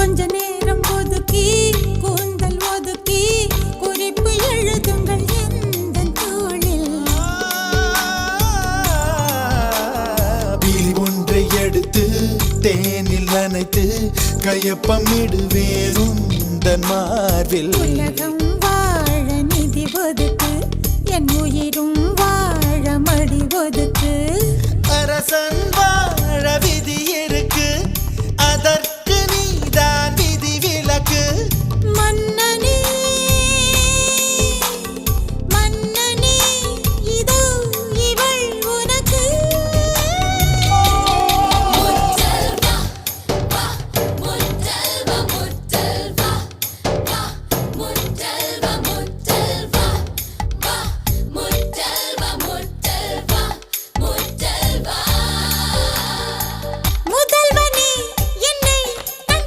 கொஞ்ச நேரம் ஒதுக்கி கூந்தல் ஒதுக்கி குறிப்பு எழுதுங்கள் எந்த தோளில். விழி ஒன்றை எடுத்து தேனில் நனைத்து கையொப்பமிடுவேன் உந்தன் மார்பில். உலகம் வாழ நிதி ஒதுக்கு என் உயிரும் வாழ மடி ஒதுக்கு. அரசன் வாழ விதி இருக்கு அதற்கு